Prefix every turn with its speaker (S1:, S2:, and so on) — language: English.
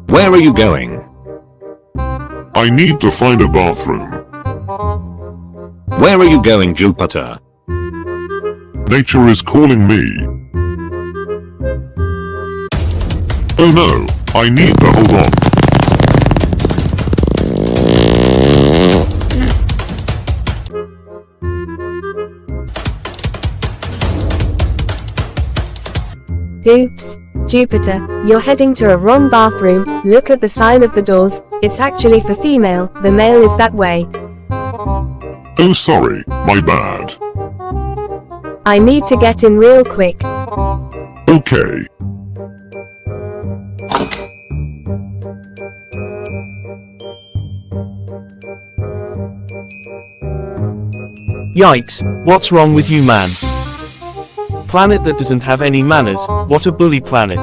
S1: Where are you going?
S2: I need to find a bathroom.
S1: Where are you going, Jupiter?
S2: Nature is calling me. Oh no, I need to hold on.
S3: Oops. Jupiter, you're heading to a wrong bathroom. Look at the sign of the doors. It's actually for female. The male is that way.
S2: Oh sorry, my bad.
S3: I need to get in real quick.
S2: Okay.
S4: Yikes, what's wrong with you, man? Planet that doesn't have any manners, what a bully planet.